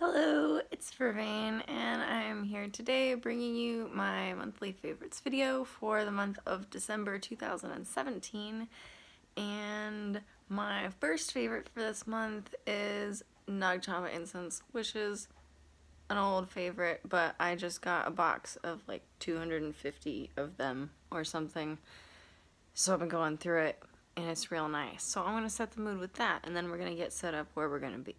Hello, it's Vervain, and I am here today bringing you my monthly favorites video for the month of December 2017. And my first favorite for this month is Nagchama incense, which is an old favorite, but I just got a box of like 250 of them or something. So I've been going through it, and it's real nice. So I'm going to set the mood with that, and then we're going to get set up where we're going to be.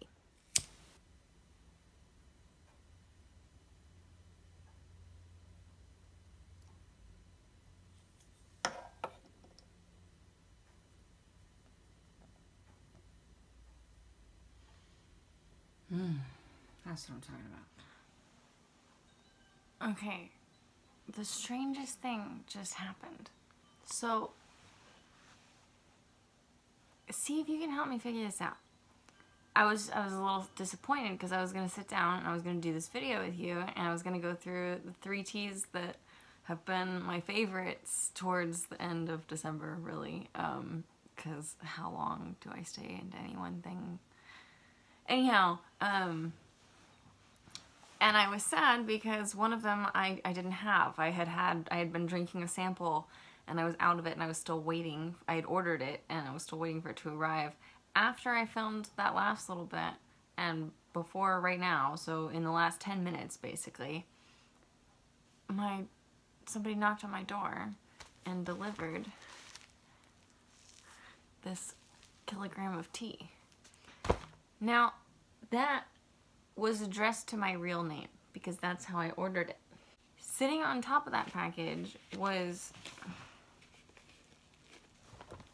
That's what I'm talking about. Okay, the strangest thing just happened. So, see if you can help me figure this out. I was a little disappointed because I was going to sit down and I was going to do this video with you, and I was going to go through the 3 teas that have been my favorites towards the end of December, really, because how long do I stay into any one thing? Anyhow, and I was sad because one of them I didn't have. I had been drinking a sample and I was out of it and I was still waiting. I had ordered it and I was still waiting for it to arrive. After I filmed that last little bit and before right now, so in the last 10 minutes basically, somebody knocked on my door and delivered this kilogram of tea. Now, that was addressed to my real name because that's how I ordered it. Sitting on top of that package was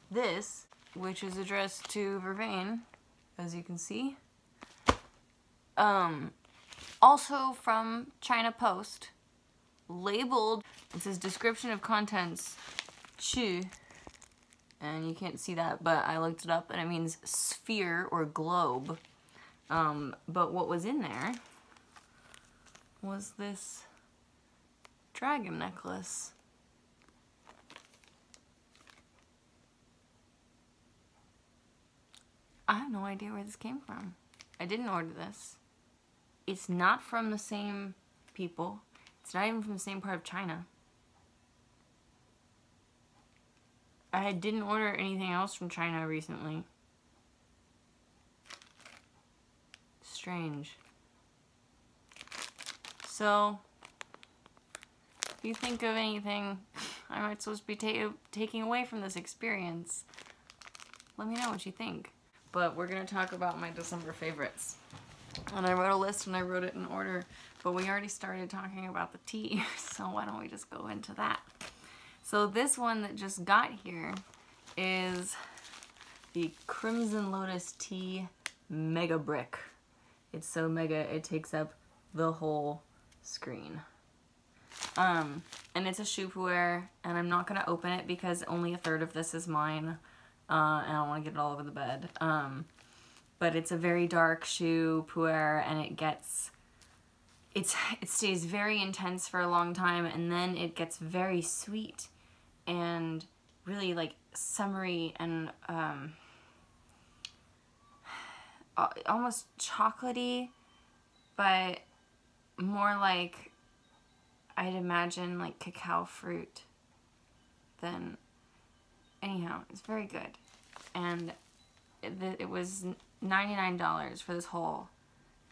this, which is addressed to Vervain, as you can see. Also from China Post, labeled, it says description of contents, Shou, and you can't see that, but I looked it up and it means sphere or globe. But what was in there was this dragon necklace. I have no idea where this came from. I didn't order this. It's not from the same people. It's not even from the same part of China. I didn't order anything else from China recently. Strange. So, if you think of anything I might supposed to be taking away from this experience, let me know what you think. But we're going to talk about my December favorites. And I wrote a list and I wrote it in order, but we already started talking about the tea, so why don't we just go into that. So this one that just got here is the Crimson Lotus Tea Mega Brick. It's so mega, it takes up the whole screen. And it's a Shou Puerh, and I'm not going to open it because only a third of this is mine, and I don't want to get it all over the bed. But it's a very dark Shou Puerh, and it stays very intense for a long time, and then it gets very sweet and really like summery and almost chocolatey, but more like I'd imagine like cacao fruit than. Anyhow, it's very good, and it was $99 for this whole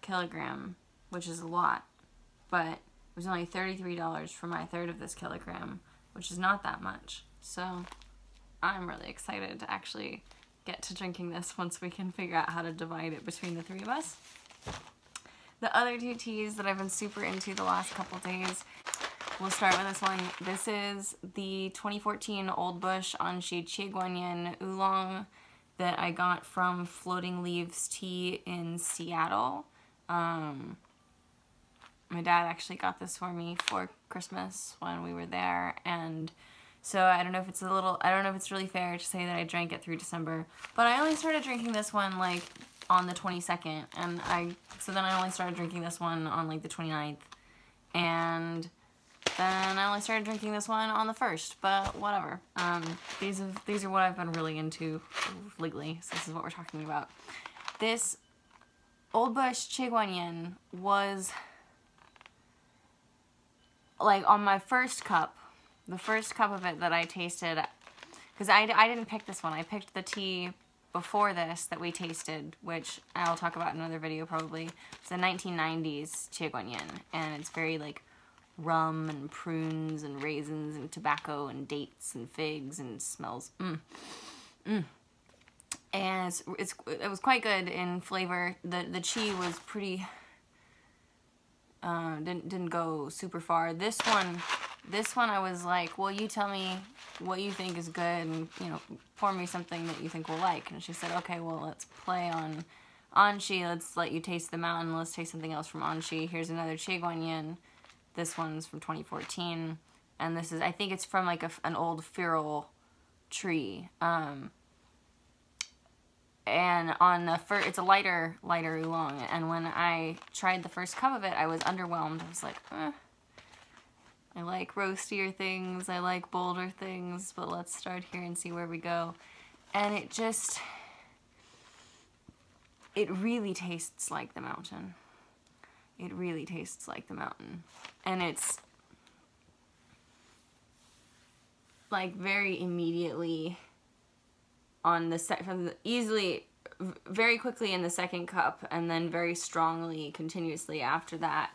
kilogram, which is a lot, but it was only $33 for my third of this kilogram, which is not that much. So I'm really excited to actually get to drinking this once we can figure out how to divide it between the 3 of us. The other 2 teas that I've been super into the last couple days, we'll start with this one. This is the 2014 Old Bush Anxi Guan Oolong that I got from Floating Leaves Tea in Seattle. My dad actually got this for me for Christmas when we were there, and so I don't know if it's really fair to say that I drank it through December, but I only started drinking this one like on the 22nd, and so then I only started drinking this one on like the 29th, and then I only started drinking this one on the 1st, but whatever. These are what I've been really into lately, so this is what we're talking about. This Old Bush Chiguanyin was like on my first cup, the first cup of it that I tasted, because I didn't pick this one. I picked the tea before this that we tasted, which I'll talk about in another video probably. It's a 1990s Chiguanyin, and it's very like rum and prunes and raisins and tobacco and dates and figs and smells. And it was quite good in flavor. The chi was pretty, didn't go super far. This one I was like, well, you tell me what you think is good, and you know, pour me something that you think we'll like. And she said, okay, well, let's play on Anxi. Let's let you taste the mountain. Let's taste something else from Anxi. Here's another Chiguanyin. This one's from 2014, and this is, I think it's from like an old feral tree. And on the first, it's a lighter oolong, and when I tried the first cup of it, I was underwhelmed. I was like, I like roastier things, I like bolder things, but let's start here and see where we go. And it really tastes like the mountain. It really tastes like the mountain. And it's like very immediately on the easily, very quickly in the second cup, and then very strongly, continuously after that,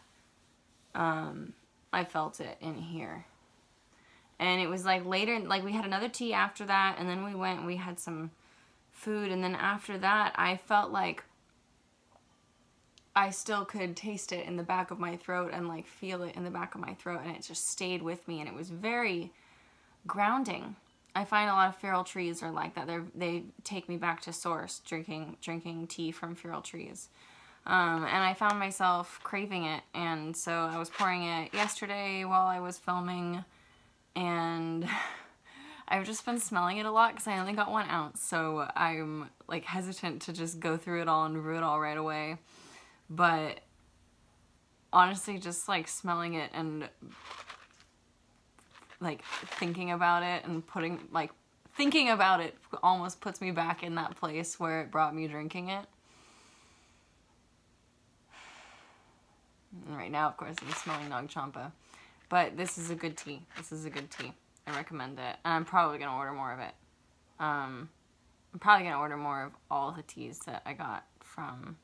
I felt it in here. And it was like later, like we had another tea after that, and then we went and we had some food, and then after that, I felt like I still could taste it in the back of my throat and like feel it in the back of my throat, and it just stayed with me, and it was very grounding. I find a lot of feral trees are like that. They take me back to source, drinking tea from feral trees. And I found myself craving it, and so I was pouring it yesterday while I was filming, and I've just been smelling it a lot because I only got 1 ounce, so I'm like hesitant to just go through it all and brew it all right away. But honestly, just like smelling it and like thinking about it and thinking about it almost puts me back in that place where it brought me drinking it. And right now, of course, I'm smelling Nag Champa. But this is a good tea. This is a good tea. I recommend it. And I'm probably going to order more of it. I'm probably going to order more of all the teas that I got from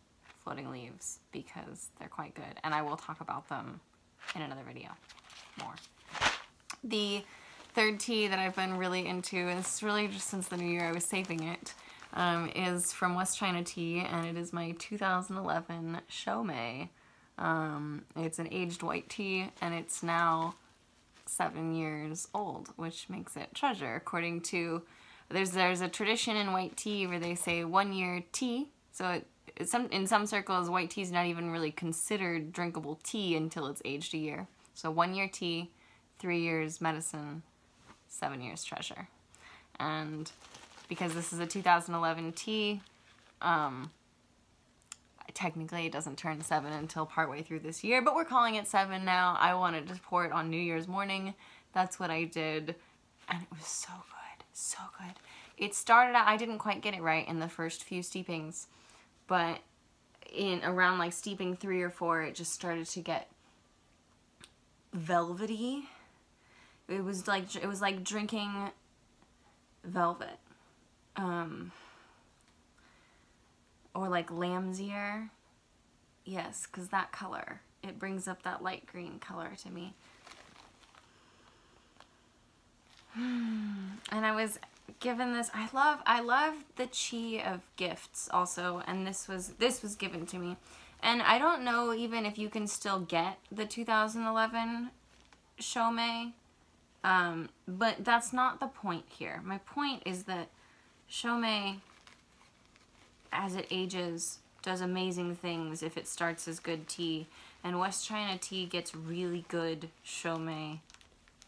Floating Leaves because they're quite good. And I will talk about them in another video more. The third tea that I've been really into, and it's really just since the new year, I was saving it, is from West China Tea, and it is my 2011 Shou. It's an aged white tea, and it's now 7 years old, which makes it treasure. According to, there's a tradition in white tea where they say 1 year tea, so in some circles, white tea is not even really considered drinkable tea until it's aged a year. So 1 year tea, 3 years medicine, 7 years treasure. And because this is a 2011 tea, technically it doesn't turn 7 until partway through this year, but we're calling it 7 now. I wanted to pour it on New Year's morning. That's what I did, and it was so good, so good. It started out, I didn't quite get it right in the first few steepings, but in around like steeping 3 or 4, it just started to get velvety. It was like drinking velvet, or like lamb's ear. Yes, because that color, it brings up that light green color to me. And I was given this. I love the chi of gifts also, and this was given to me. And I don't know even if you can still get the 2011 Shou. But that's not the point here. My point is that Shou, as it ages, does amazing things if it starts as good tea. And West China Tea gets really good Shou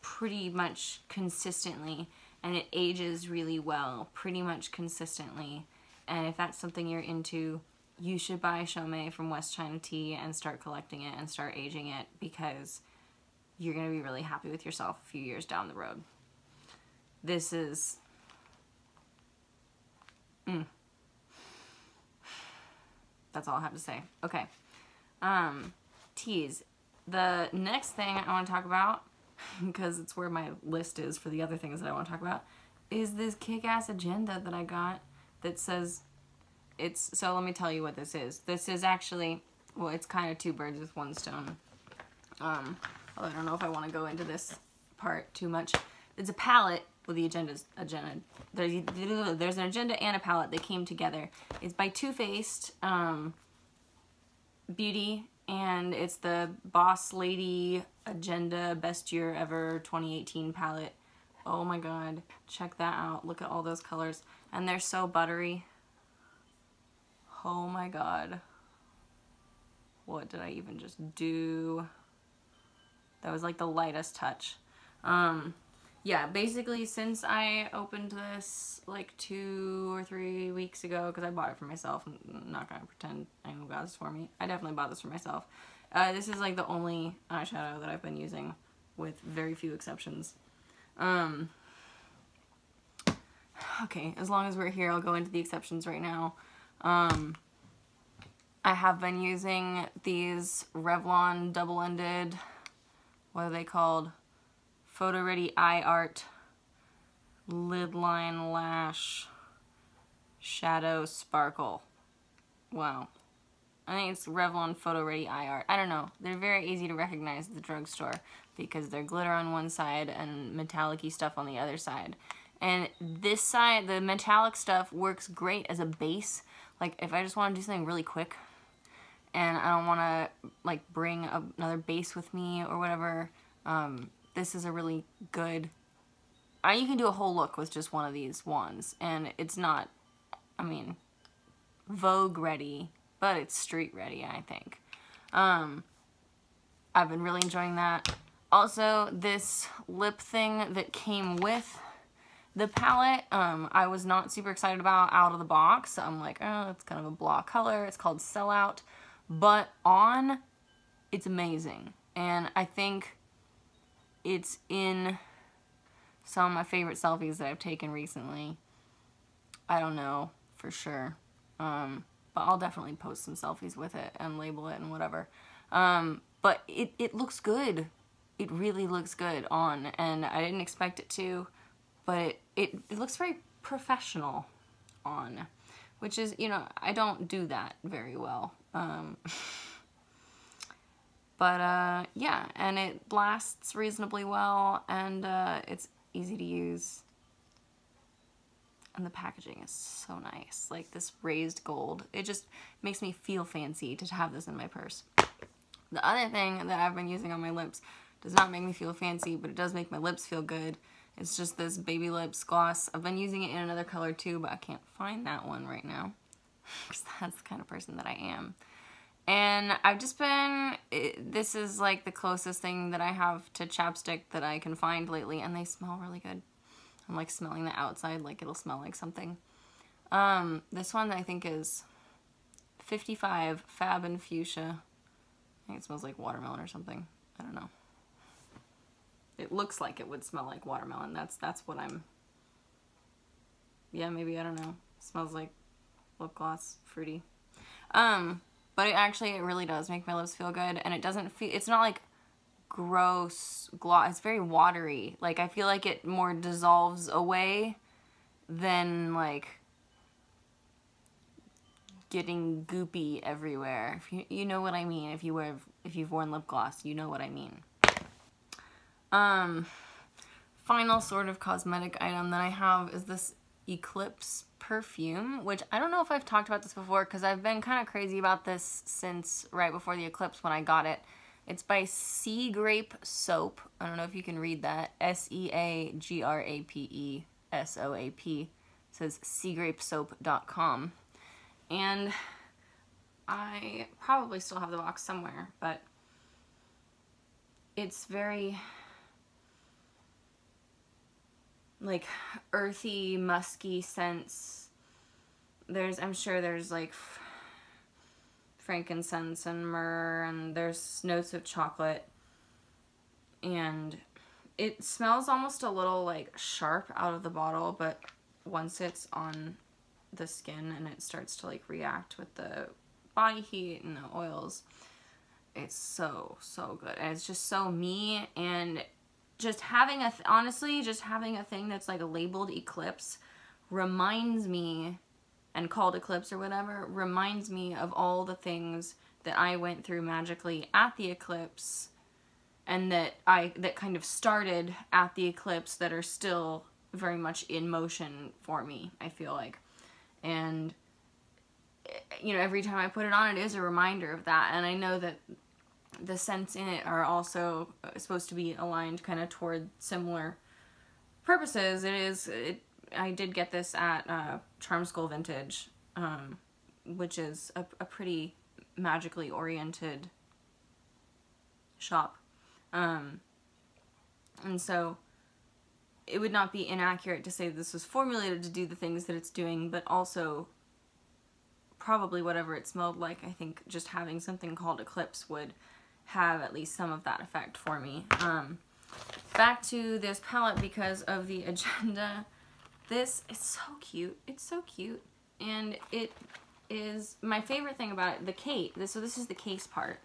pretty much consistently. And it ages really well, pretty much consistently. And if that's something you're into, you should buy Shou from West China Tea and start collecting it and start aging it, because you're going to be really happy with yourself a few years down the road. This is... That's all I have to say. Okay. Teas. The next thing I want to talk about, because it's where my list is for the other things that I want to talk about, is this kick-ass agenda that I got that says so let me tell you what this is. This is actually, well, it's kind of two birds with one stone. Although I don't know if I want to go into this part too much. It's a palette with the agenda. There's an agenda and a palette that came together. It's by Too Faced Beauty, and it's the Boss Lady Agenda Best Year Ever 2018 palette. Oh my god, check that out. Look at all those colors. And they're so buttery. Oh my god. What did I even just do? That was like the lightest touch. Yeah, basically since I opened this like 2 or 3 weeks ago, because I bought it for myself, I'm not gonna pretend anyone got this for me. I definitely bought this for myself. This is like the only eyeshadow that I've been using, with very few exceptions. Okay, as long as we're here, I'll go into the exceptions right now. I have been using these Revlon double-ended, what are they called? PhotoReady Eye Art Lid+Line+Lash Shadow Sparkle. Wow. I think it's Revlon PhotoReady Eye Art. I don't know. They're very easy to recognize at the drugstore because they're glitter on one side and metallic-y stuff on the other side. And this side, the metallic stuff, works great as a base. Like, if I just want to do something really quick and I don't want to, like, bring another base with me or whatever, this is a really good... you can do a whole look with just one of these wands. And it's not, I mean, Vogue ready, but it's street ready, I think. I've been really enjoying that. Also, this lip thing that came with the palette, I was not super excited about out of the box. I'm like, oh, it's kind of a blah color. It's called Sellout. But on, it's amazing. And I think it's in some of my favorite selfies that I've taken recently. I don't know for sure. But I'll definitely post some selfies with it and label it and whatever. But it looks good. It really looks good on, and I didn't expect it to. But it looks very professional on, which is, you know, I don't do that very well. Yeah, and it lasts reasonably well, and it's easy to use. And the packaging is so nice, like this raised gold. It just makes me feel fancy to have this in my purse. The other thing that I've been using on my lips does not make me feel fancy, but it does make my lips feel good. It's just this Babylips gloss. I've been using it in another color too, but I can't find that one right now, because that's the kind of person that I am. And I've just been, this is like the closest thing that I have to chapstick that I can find lately, and they smell really good. I'm like smelling the outside like it'll smell like something. This one I think is 55 Fab and Fuchsia. I think it smells like watermelon or something. I don't know. It looks like it would smell like watermelon. That's what I'm... Yeah, maybe, I don't know. It smells like lip gloss, fruity. But it really does make my lips feel good, and it doesn't feel... It's not like gross gloss. It's very watery. Like, I feel like it more dissolves away than, like, getting goopy everywhere. If you know what I mean. If you've worn lip gloss, you know what I mean. Final sort of cosmetic item that I have is this Eclipse Perfume, which I don't know if I've talked about this before because I've been kind of crazy about this since right before the eclipse when I got it. It's by Sea Grape Soap. I don't know if you can read that. SeaGrapeSoap. It says seagrapesoap.com. And I probably still have the box somewhere, but it's very like earthy, musky scents. I'm sure there's like frankincense and myrrh, and there's notes of chocolate, and it smells almost a little like sharp out of the bottle, but once it's on the skin and it starts to like react with the body heat and the oils. It's so, so good. And it's just so me, and just having a, honestly, just having a thing that's like labeled Eclipse reminds me, and called Eclipse or whatever, reminds me of all the things that I went through magically at the eclipse, and that kind of started at the eclipse, that are still very much in motion for me, I feel like. And, you know, every time I put it on, it is a reminder of that. And I know that the scents in it are also supposed to be aligned kind of toward similar purposes. I did get this at Charm School Vintage, which is a pretty magically oriented shop. And so it would not be inaccurate to say this was formulated to do the things that it's doing, but also probably whatever it smelled like, I think just having something called Eclipse would have at least some of that effect for me. Back to this palette because of the agenda. This is so cute. It's so cute. And it is my favorite thing about it, the case. So this is the case part.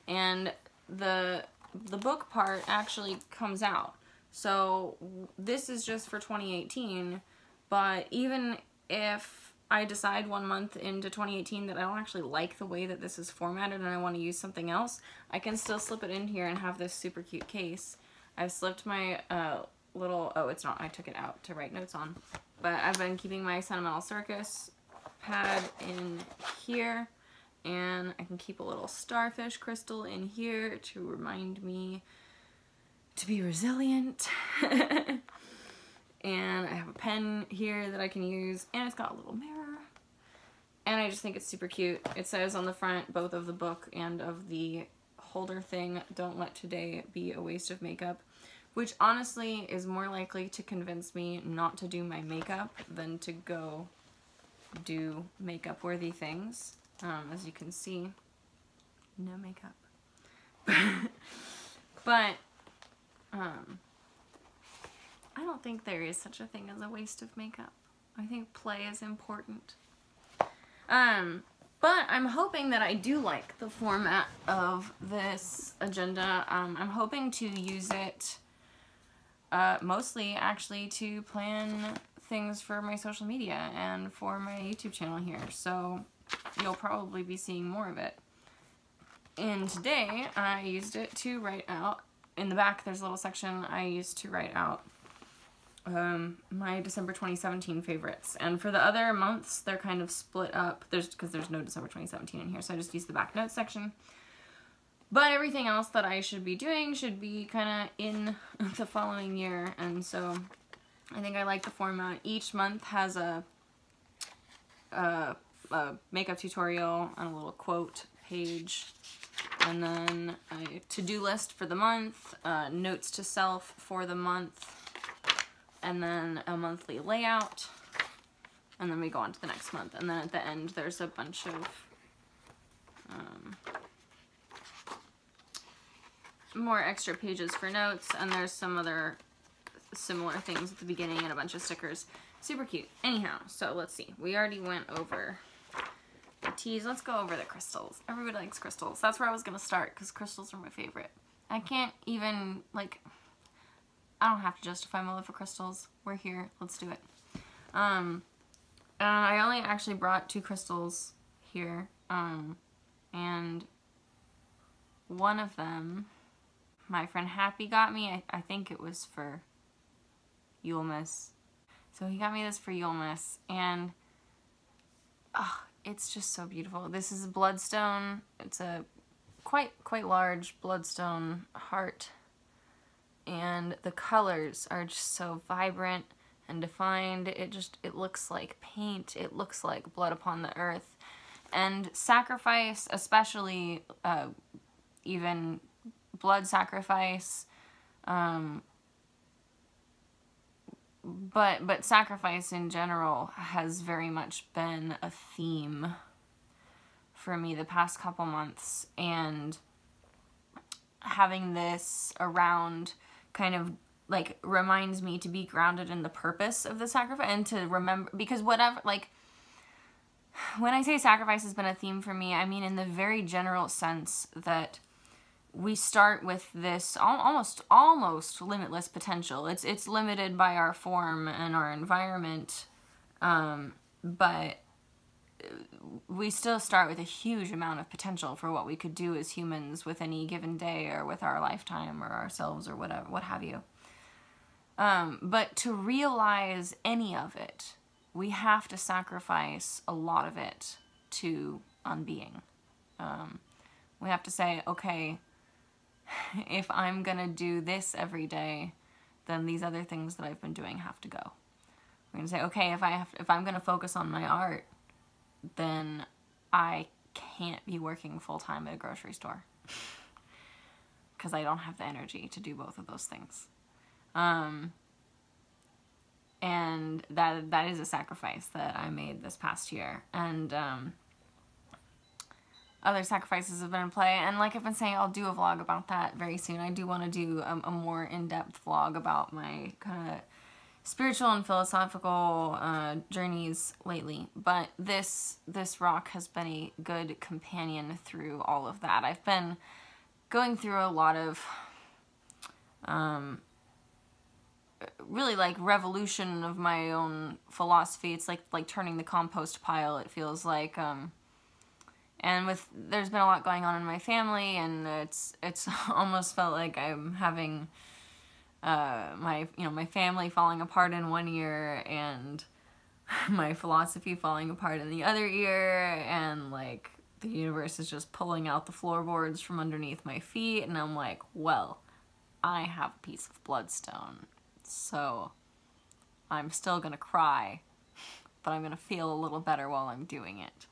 And the book part actually comes out. So this is just for 2018, but even if I decide 1 month into 2018 that I don't actually like the way that this is formatted and I want to use something else, I can still slip it in here and have this super cute case. I've slipped my little, oh, it's not, I took it out to write notes on, but I've been keeping my Sentimental Circus pad in here, and I can keep a little starfish crystal in here to remind me to be resilient. And I have a pen here that I can use, and it's got a little mirror, and I just think it's super cute. It says on the front, both of the book and of the holder thing, "Don't let today be a waste of makeup," which honestly is more likely to convince me not to do my makeup than to go do makeup worthy things. As you can see, no makeup. But I don't think there is such a thing as a waste of makeup. I think play is important. But I'm hoping that I do like the format of this agenda. I'm hoping to use it mostly actually to plan things for my social media and for my YouTube channel here. So you'll probably be seeing more of it. And today I used it to write out, in the back there's a little section I used to write out my December 2017 favorites. And for the other months, they're kind of split up. Because there's no December 2017 in here, so I just used the back notes section. But everything else that I should be doing should be kind of in the following year. And so I think I like the format. Each month has a makeup tutorial and a little quote page. And then a to-do list for the month, notes to self for the month, and then a monthly layout, and then we go on to the next month. And then at the end there's a bunch of more extra pages for notes, and there's some other similar things at the beginning and a bunch of stickers. Super cute. Anyhow, so let's see. We already went over the teas. Let's go over the crystals. Everybody likes crystals. That's where I was going to start, because crystals are my favorite. I can't even, like, I don't have to justify my love for crystals. We're here. Let's do it. I only actually brought 2 crystals here. And one of them, my friend Happy got me. I think it was for Yulemas. So he got me this for Yulemas. And, oh, it's just so beautiful. This is bloodstone. It's a quite large bloodstone heart. And the colors are just so vibrant and defined. It looks like paint. It looks like blood upon the earth. And sacrifice, especially even blood sacrifice, but sacrifice in general has very much been a theme for me the past couple months. And having this around kind of like reminds me to be grounded in the purpose of the sacrifice and to remember, because whatever, like, when I say sacrifice has been a theme for me, I mean in the very general sense that we start with this almost limitless potential. It's limited by our form and our environment, but we still start with a huge amount of potential for what we could do as humans with any given day or with our lifetime or ourselves or whatever, what have you. But to realize any of it, we have to sacrifice a lot of it to unbeing. We have to say, okay, if I'm gonna do this every day, then these other things that I've been doing have to go. We're gonna say, okay, if I'm gonna focus on my art, then I can't be working full-time at a grocery store because I don't have the energy to do both of those things. And that is a sacrifice that I made this past year. And other sacrifices have been in play. And like I've been saying, I'll do a vlog about that very soon. I do want to do a more in-depth vlog about my kind of spiritual and philosophical journeys lately. But this rock has been a good companion through all of that. I've been going through a lot of really like revolution of my own philosophy. It's like turning the compost pile, it feels like. And there's been a lot going on in my family, and it's almost felt like I'm having my family falling apart in one ear and my philosophy falling apart in the other ear, and like the universe is just pulling out the floorboards from underneath my feet, and I'm like, well, I have a piece of bloodstone, so I'm still gonna cry, but I'm gonna feel a little better while I'm doing it.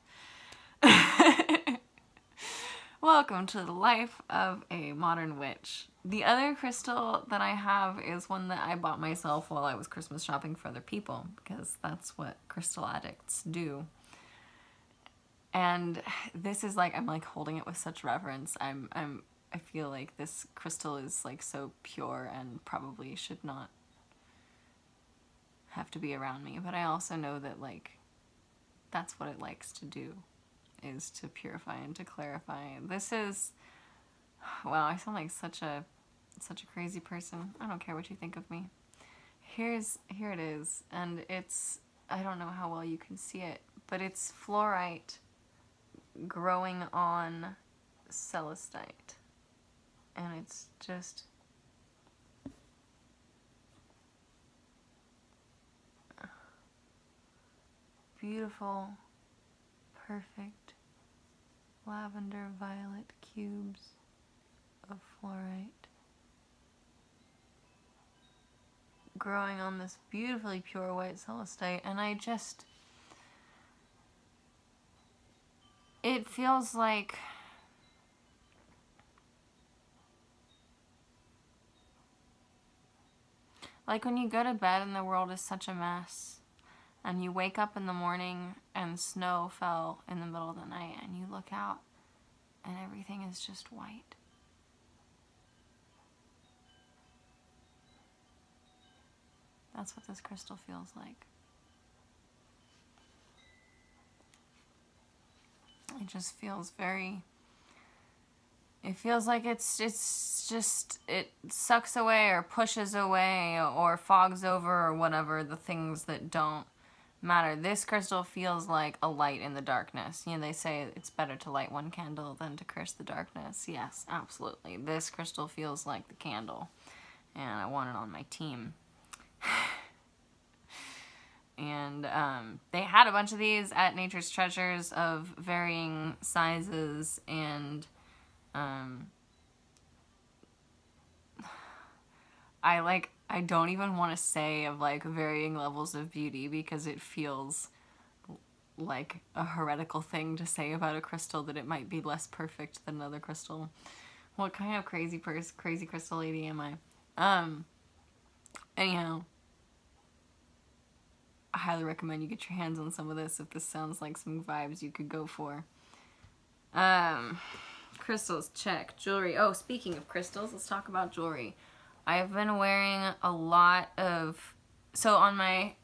Welcome to the life of a modern witch. The other crystal that I have is one that I bought myself while I was Christmas shopping for other people, because that's what crystal addicts do. And this is like, I'm like holding it with such reverence. I feel like this crystal is like so pure and probably should not have to be around me, but I also know that like that's what it likes to do, is to purify and to clarify. This is, wow, I sound like such a crazy person. I don't care what you think of me. Here it is, and it's, I don't know how well you can see it, but it's fluorite growing on celestite, and it's just beautiful, perfect lavender violet cubes of fluorite growing on this beautifully pure white celestite, and it feels like when you go to bed and the world is such a mess, and you wake up in the morning and snow fell in the middle of the night, and you look out and everything is just white. That's what this crystal feels like. It just feels very, it feels like it's just, it sucks away or pushes away or fogs over or whatever the things that don't matter. This crystal feels like a light in the darkness. You know, they say it's better to light one candle than to curse the darkness. Yes, absolutely. This crystal feels like the candle, and I want it on my team. And they had a bunch of these at Nature's Treasures of varying sizes, and I don't even want to say of like varying levels of beauty, because it feels like a heretical thing to say about a crystal, that it might be less perfect than another crystal. What kind of crazy crystal lady am I? Anyhow, I highly recommend you get your hands on some of this if this sounds like some vibes you could go for. Crystals, check. Jewelry. Oh, speaking of crystals, let's talk about jewelry. I've been wearing a lot of, so on my,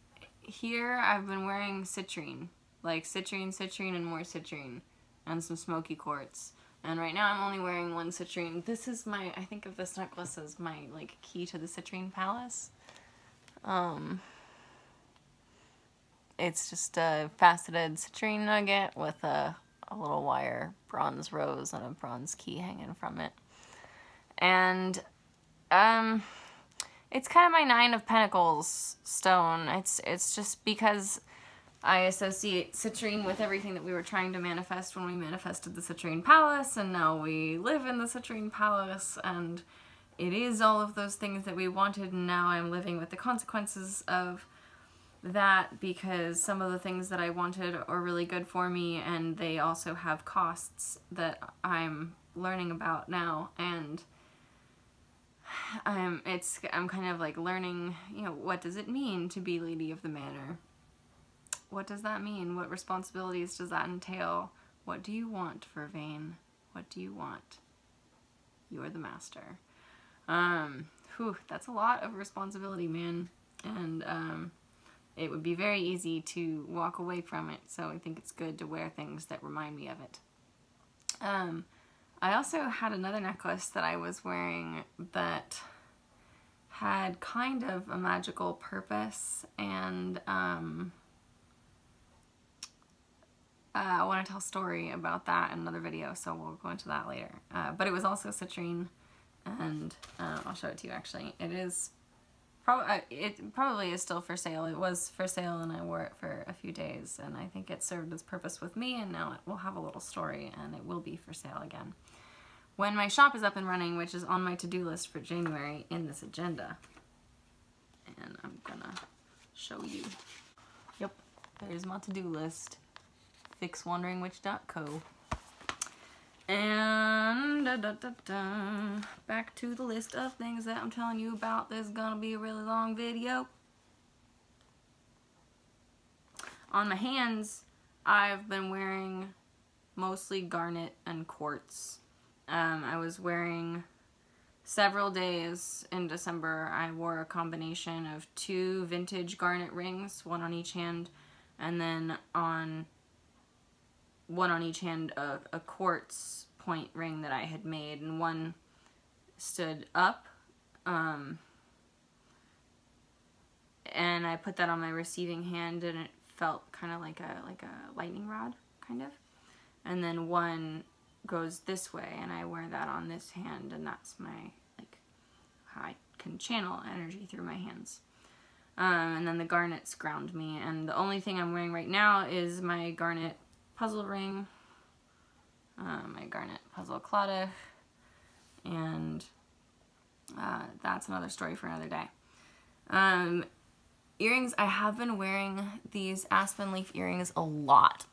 here I've been wearing citrine. like citrine, citrine, and more citrine, and some smoky quartz. And right now I'm only wearing one citrine. This is my, I think of this necklace as my like key to the citrine palace. It's just a faceted citrine nugget with a little wire bronze rose and a bronze key hanging from it. And it's kind of my 9 of Pentacles stone. It's just because I associate citrine with everything that we were trying to manifest when we manifested the citrine palace, and now we live in the citrine palace, and it is all of those things that we wanted, and now I'm living with the consequences of that, because some of the things that I wanted are really good for me, and they also have costs that I'm learning about now, and I'm kind of like learning, you know, what does it mean to be Lady of the Manor? What does that mean? What responsibilities does that entail? What do you want, Vervain? What do you want? You're the master. That's a lot of responsibility, man. And it would be very easy to walk away from it, so I think it's good to wear things that remind me of it. I also had another necklace that I was wearing that had kind of a magical purpose, and I want to tell a story about that in another video, so we'll go into that later. But it was also citrine, and I'll show it to you actually. It probably is still for sale. It was for sale and I wore it for a few days, and I think it served its purpose with me, and now it will have a little story and it will be for sale again when my shop is up and running, which is on my to-do list for January in this agenda. And I'm gonna show you. Yep, there's my to-do list. fixwonderingwitch.co. And back to the list of things that I'm telling you about. This is gonna be a really long video. On my hands, I've been wearing mostly garnet and quartz. I was wearing several days in December. I wore a combination of 2 vintage garnet rings, one on each hand, and then one on each hand a quartz point ring that I had made, and one stood up, and I put that on my receiving hand, and it felt kind of like a lightning rod, kind of. And then one goes this way, and I wear that on this hand, and that's my, like, how I can channel energy through my hands. And then the garnets ground me, and the only thing I'm wearing right now is my garnet puzzle ring, my garnet puzzle claddagh, and that's another story for another day. Earrings, I have been wearing these aspen leaf earrings a lot,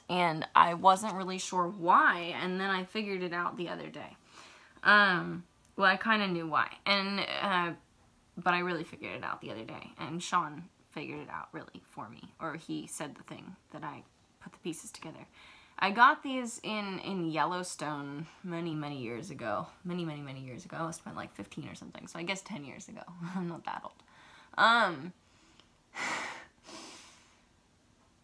and I wasn't really sure why, and then I figured it out the other day. Well, I kind of knew why, and but I really figured it out the other day, and Sean figured it out really for me, or he said the thing that I put the pieces together. I got these in Yellowstone many years ago. Many years ago. I must have been like 15 or something, so I guess 10 years ago. I'm not that old.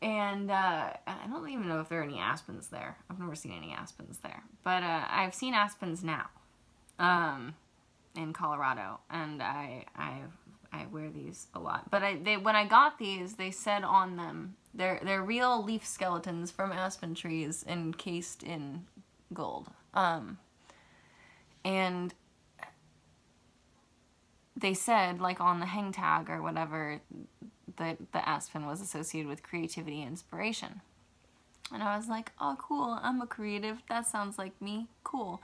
And I don't even know if there are any aspens there. I've never seen any aspens there. But I've seen aspens now in Colorado, and I wear these a lot. But when I got these, they said on them, they're real leaf skeletons from aspen trees encased in gold. And they said, like on the hang tag or whatever, that the aspen was associated with creativity and inspiration. And I was like, oh cool, I'm a creative, that sounds like me, cool.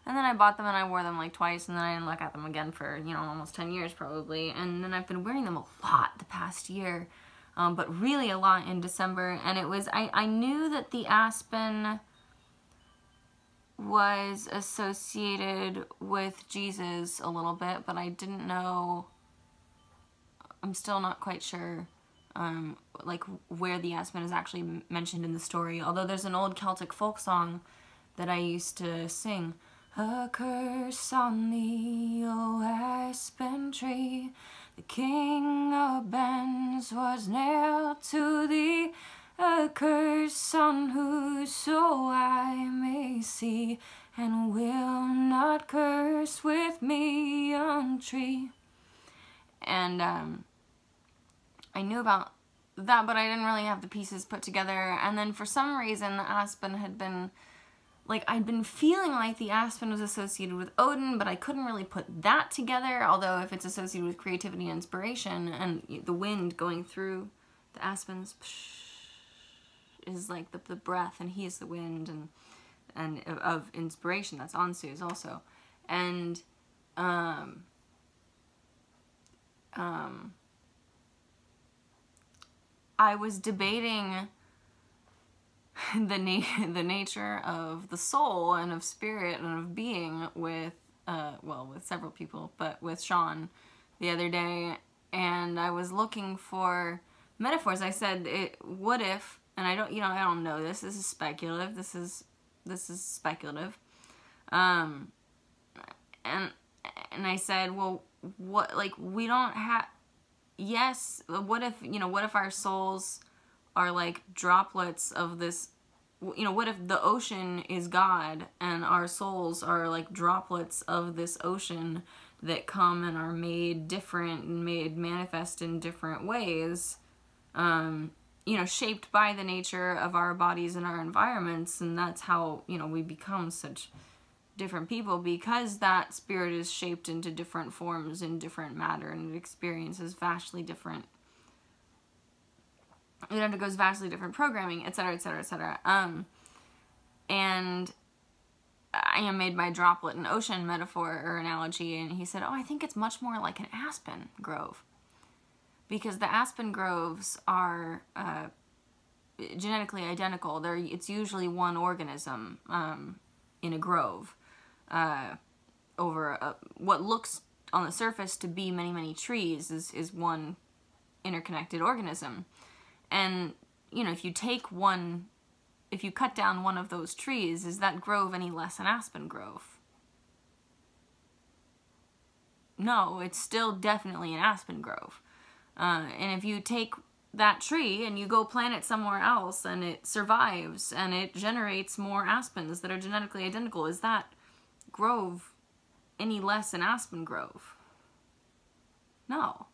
And then I bought them and I wore them like twice, and then I didn't look at them again for, you know, almost 10 years probably. And then I've been wearing them a lot the past year, but really a lot in December. And it was, I knew that the aspen was associated with Jesus a little bit, but I didn't know, I'm still not quite sure, like where the aspen is actually mentioned in the story. Although there's an old Celtic folk song that I used to sing. A curse on thee, O aspen tree, the king of Bens was nailed to thee, a curse on whoso I may see, and will not curse with me on tree. And I knew about that, but I didn't really have the pieces put together. And then for some reason, the aspen had been, like, I'd been feeling like the aspen was associated with Odin, but I couldn't really put that together. Although if it's associated with creativity and inspiration, and the wind going through the aspens is like the breath, and he is the wind, and of inspiration. That's Anxi also. And I was debating the nature of the soul and of spirit and of being with, well, with several people, but with Sean the other day, and I was looking for metaphors. I said, what if, and I don't, you know, I don't know this is speculative, this is speculative, and I said, well, what, like, we don't have, yes, what if, you know, what if our souls are like droplets of this, you know, what if the ocean is God and our souls are like droplets of this ocean that come and are made different and made manifest in different ways, you know, shaped by the nature of our bodies and our environments, and that's how, you know, we become such different people, because that spirit is shaped into different forms in different matter, and it experiences vastly different, it undergoes vastly different programming, etc., etc., etc. And I made my droplet an ocean metaphor or analogy, and he said, oh, I think it's much more like an aspen grove, because the aspen groves are genetically identical. It's usually one organism in a grove, over what looks on the surface to be many, many trees is one interconnected organism. And, you know, if you cut down one of those trees, is that grove any less an aspen grove? No, it's still definitely an aspen grove. And if you take that tree and you go plant it somewhere else and it survives and it generates more aspens that are genetically identical, is that grove any less an aspen grove? No.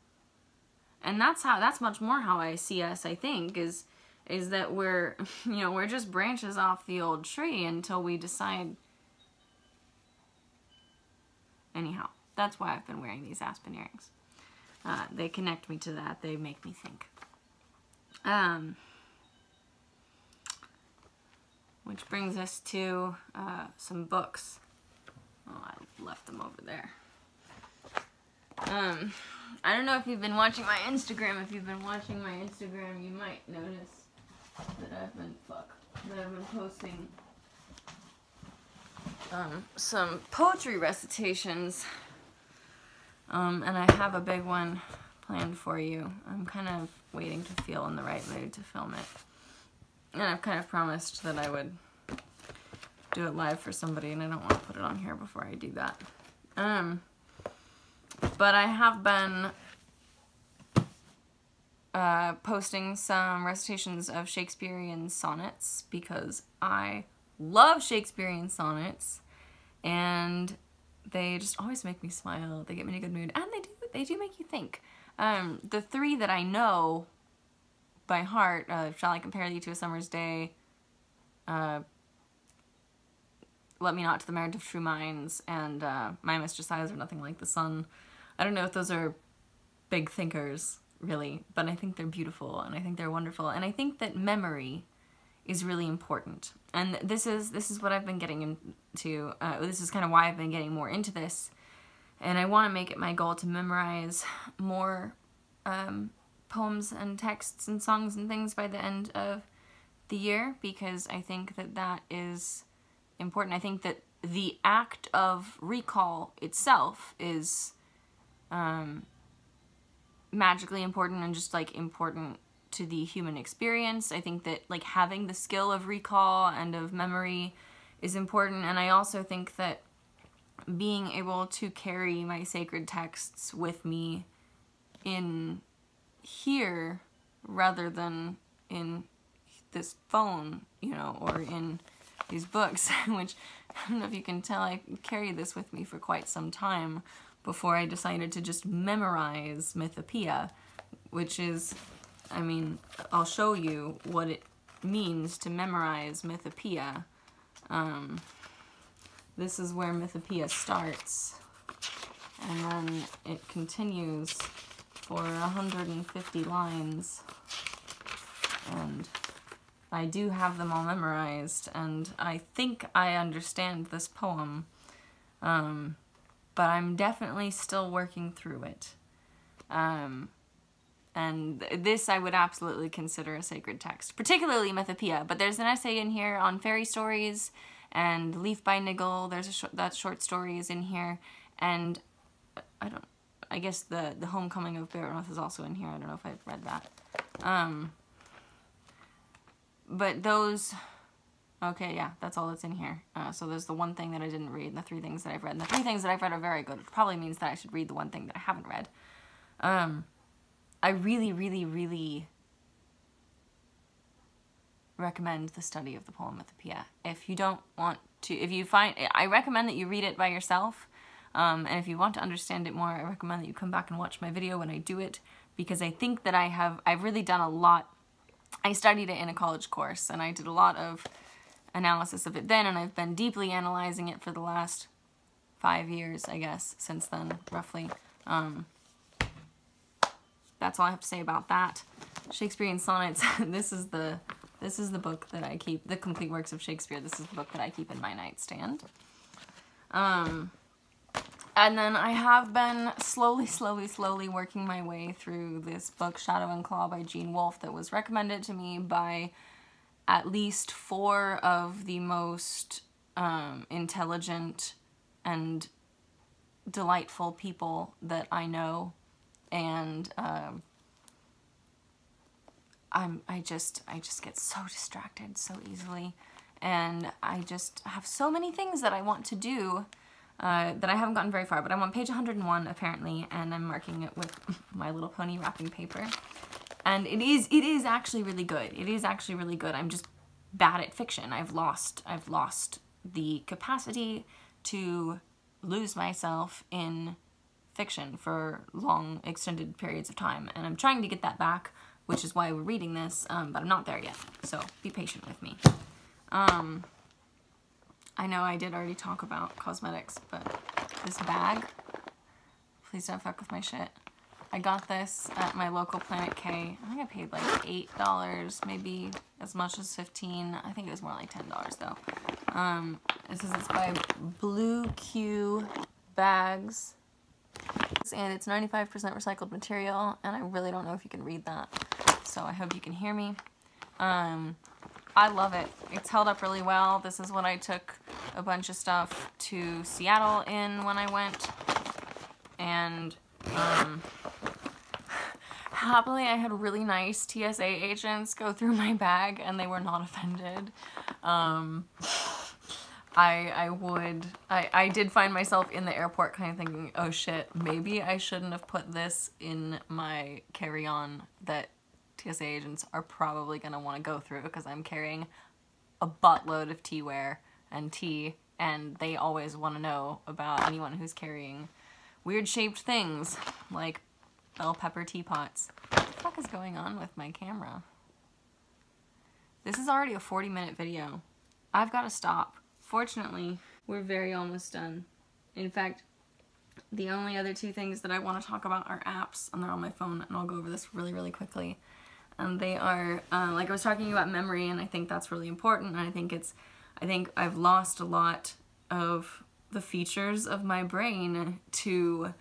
And that's much more how I see us, I think, is that we're, you know, we're just branches off the old tree until we decide. Anyhow, that's why I've been wearing these aspen earrings. They connect me to that. They make me think. Which brings us to some books. Oh, I left them over there. I don't know if you've been watching my Instagram. If you've been watching my Instagram, you might notice that I've been posting some poetry recitations. And I have a big one planned for you. I'm kind of waiting to feel in the right mood to film it. And I've kind of promised that I would do it live for somebody, and I don't want to put it on here before I do that. But I have been posting some recitations of Shakespearean sonnets, because I love Shakespearean sonnets, and they just always make me smile. They get me in a good mood, and they do make you think. The three that I know by heart, Shall I Compare Thee to a Summer's Day, Let Me Not to the Merit of True Minds, and My Mistress' Eyes Are Nothing Like the Sun. I don't know if those are big thinkers, really, but I think they're beautiful, and I think they're wonderful, and I think that memory is really important. And this is what I've been getting into. This is kind of why I've been getting more into this, and I want to make it my goal to memorize more poems and texts and songs and things by the end of the year, because I think that that is important. I think that the act of recall itself is magically important, and just like important to the human experience. I think that like having the skill of recall and of memory is important, and I also think that being able to carry my sacred texts with me in here rather than in this phone, you know, or in these books, which I don't know if you can tell, I carried this with me for quite some time before I decided to just memorize Mythopoeia, which is, I mean, I'll show you what it means to memorize Mythopoeia. This is where Mythopoeia starts, and then it continues for 150 lines, and I do have them all memorized, and I think I understand this poem, but I'm definitely still working through it. And this I would absolutely consider a sacred text, particularly Mythopoeia, but there's an essay in here on fairy stories, and Leaf by Niggle, there's that short story is in here, and I guess the Homecoming of Beowulf is also in here. I don't know if I've read that. But those, okay, yeah, that's all that's in here. So there's the one thing that I didn't read, and the 3 things that I've read. And the 3 things that I've read are very good, which probably means that I should read the one thing that I haven't read. I really, really, really recommend the study of the poem Mythopoeia. If you don't want to, if you find, I recommend that you read it by yourself. And if you want to understand it more, I recommend that you come back and watch my video when I do it, because I think that I've really done a lot. I studied it in a college course, and I did a lot of analysis of it then, and I've been deeply analyzing it for the last 5 years, I guess, since then, roughly. That's all I have to say about that. Shakespearean Sonnets, this is the book that I keep, the complete works of Shakespeare. This is the book that I keep in my nightstand. And then I have been slowly working my way through this book, Shadow and Claw by Gene Wolfe, that was recommended to me by at least 4 of the most intelligent and delightful people that I know. And I just get so distracted so easily, and I just have so many things that I want to do that I haven't gotten very far, but I'm on page 101 apparently, and I'm marking it with My Little Pony wrapping paper, and it is actually really good. It is actually really good. I'm just bad at fiction. I've lost the capacity to lose myself in fiction for long extended periods of time, and I'm trying to get that back, which is why we're reading this, but I'm not there yet, so be patient with me. I know I did already talk about cosmetics, but this bag, please don't fuck with my shit. I got this at my local Planet K. I think I paid like $8, maybe as much as $15. I think it was more like $10 though. This is by Blue Q Bags, and it's 95% recycled material, and I really don't know if you can read that, so I hope you can hear me. I love it. It's held up really well. This is what I took a bunch of stuff to Seattle in when I went, and happily I had really nice TSA agents go through my bag, and they were not offended. I did find myself in the airport kind of thinking, oh shit, maybe I shouldn't have put this in my carry-on that TSA agents are probably going to want to go through, because I'm carrying a buttload of teaware and tea, and they always want to know about anyone who's carrying weird shaped things like bell pepper teapots. What the fuck is going on with my camera? This is already a 40-minute video. I've got to stop. Fortunately, we're very almost done. In fact, the only other 2 things that I want to talk about are apps, and they're on my phone, and I'll go over this really, really quickly. And they are, like I was talking about memory, and I think that's really important, and I think I've lost a lot of the features of my brain to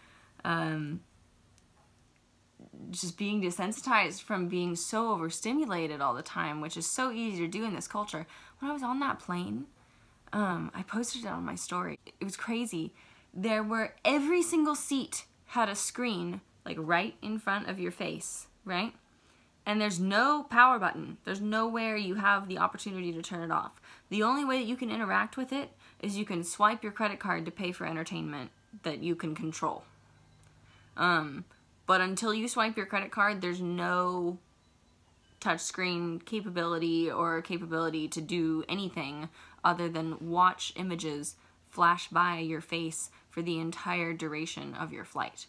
just being desensitized from being so overstimulated all the time, which is so easy to do in this culture. When I was on that plane, I posted it on my story. It was crazy. Every single seat had a screen, like right in front of your face, right? And there's no power button. There's nowhere you have the opportunity to turn it off. The only way that you can interact with it is you can swipe your credit card to pay for entertainment that you can control. But until you swipe your credit card, there's no touchscreen capability or capability to do anything other than watch images flash by your face for the entire duration of your flight.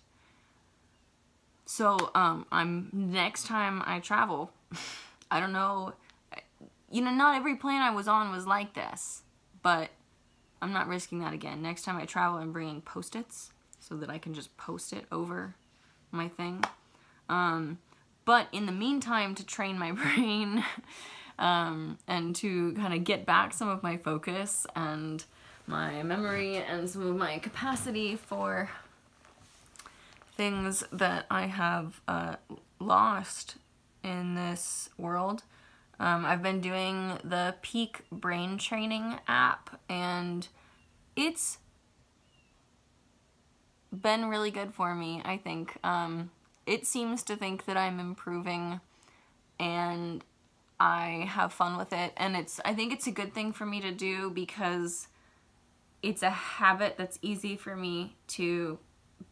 So next time I travel, I don't know, you know, not every plane I was on was like this, but I'm not risking that again. Next time I travel, I'm bringing Post-its so that I can just post it over my thing. But in the meantime, to train my brain and to kind of get back some of my focus and my memory and some of my capacity for things that I have lost in this world, I've been doing the Peak Brain Training app, and it's been really good for me, I think. It seems to think that I'm improving, and I have fun with it, and I think it's a good thing for me to do because it's a habit that's easy for me to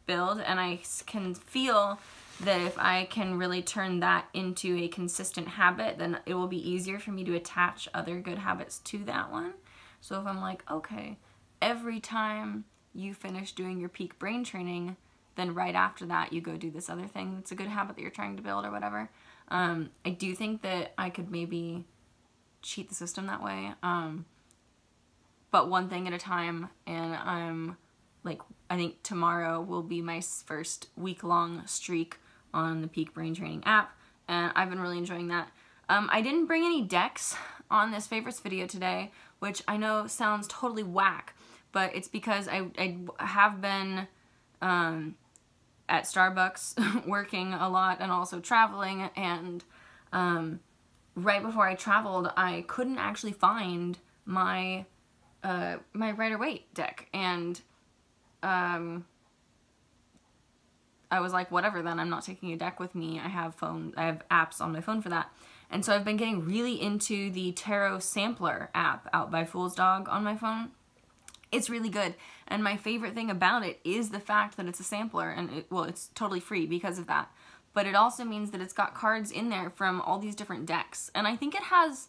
build, and I can feel that if I can really turn that into a consistent habit, then it will be easier for me to attach other good habits to that one. So if I'm like, okay, every time you finish doing your peak brain training, then right after that you go do this other thing that's a good habit that you're trying to build or whatever. I do think that I could maybe cheat the system that way, but one thing at a time, and I think tomorrow will be my first week-long streak on the Peak Brain Training app, and I've been really enjoying that. I didn't bring any decks on this favorites video today, which I know sounds totally whack, but it's because I have been at Starbucks working a lot and also traveling, and right before I traveled, I couldn't actually find my my Rider-Waite deck, and I was like, whatever then, I'm not taking a deck with me. I have apps on my phone for that. And so I've been getting really into the Tarot Sampler app out by Fool's Dog on my phone. It's really good, and my favorite thing about it is the fact that it's a sampler, and it's totally free because of that. But it also means that it's got cards in there from all these different decks. And I think it has,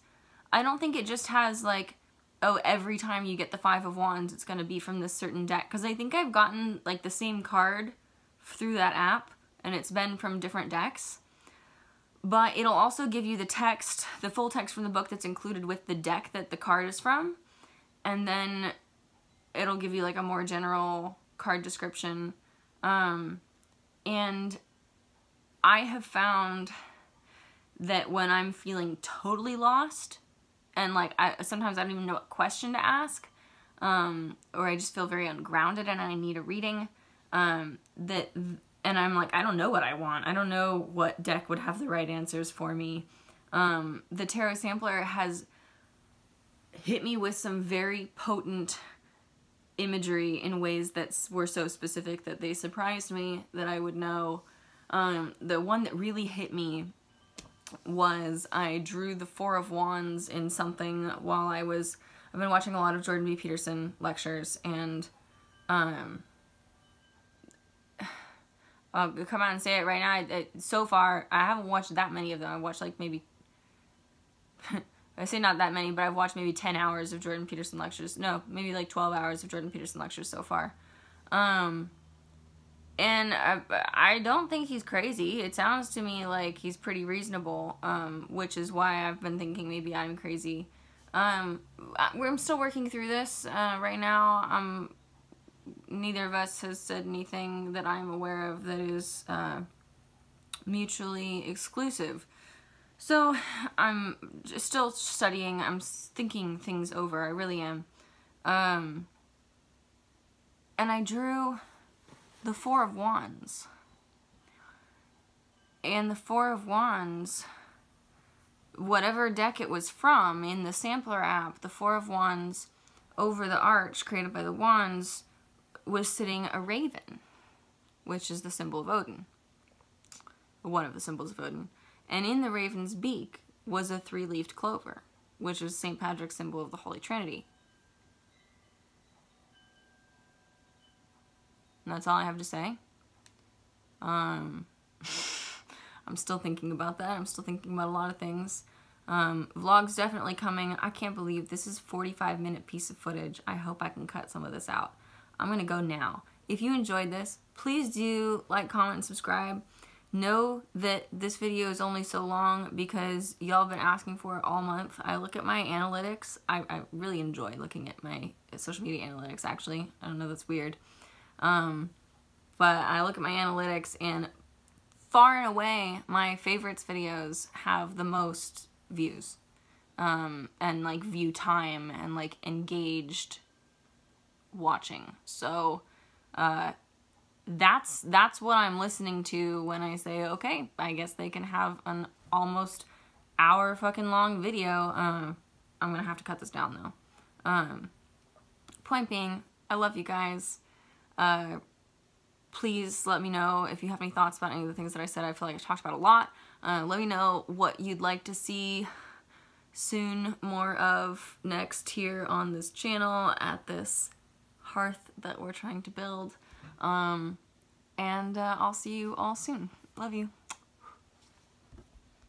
I don't think it just has like, oh, every time you get the Five of Wands, it's going to be from this certain deck. Because I think I've gotten like the same card through that app, and it's been from different decks. But it'll also give you the text, the full text from the book that's included with the deck that the card is from. And then it'll give you like a more general card description. And I have found that when I'm feeling totally lost, and like sometimes I don't even know what question to ask, or I just feel very ungrounded and I need a reading, and I'm like, I don't know what I want. I don't know what deck would have the right answers for me. The Tarot Sampler has hit me with some very potent imagery in ways that were so specific that they surprised me that I would know. The one that really hit me was I drew the Four of Wands in something while I've been watching a lot of Jordan B. Peterson lectures, and I'll come out and say it right now. So far, I haven't watched that many of them. I've watched like maybe, I say not that many, but I've watched maybe 10 hours of Jordan Peterson lectures. No, maybe like 12 hours of Jordan Peterson lectures so far. And I don't think he's crazy. It sounds to me like he's pretty reasonable, which is why I've been thinking maybe I'm crazy. I'm still working through this right now. Neither of us has said anything that I'm aware of that is mutually exclusive. So I'm still studying. I'm thinking things over. I really am. And I drew the Four of Wands. And the Four of Wands, whatever deck it was from in the sampler app, the Four of Wands over the arch created by the Wands was sitting a raven, which is the symbol of Odin. One of the symbols of Odin. And in the raven's beak was a three-leafed clover, which is St. Patrick's symbol of the Holy Trinity. And that's all I have to say. I'm I'm still thinking about that. I'm still thinking about a lot of things. Vlog's definitely coming. I can't believe this is a 45-minute piece of footage. I hope I can cut some of this out. I'm gonna go now. If you enjoyed this, please do like, comment, and subscribe. Know that this video is only so long because y'all have been asking for it all month. I look at my analytics. I really enjoy looking at my social media analytics, actually. I don't know, that's weird. But I look at my analytics, and far and away, my favorites videos have the most views. And like view time and like engaged watching. So, that's what I'm listening to when I say, okay, I guess they can have an almost hour fucking long video. I'm gonna have to cut this down though. Point being, I love you guys. Please let me know if you have any thoughts about any of the things that I said. I feel like I talked about a lot. Let me know what you'd like to see soon more of next here on this channel at this hearth that we're trying to build. And I'll see you all soon. Love you.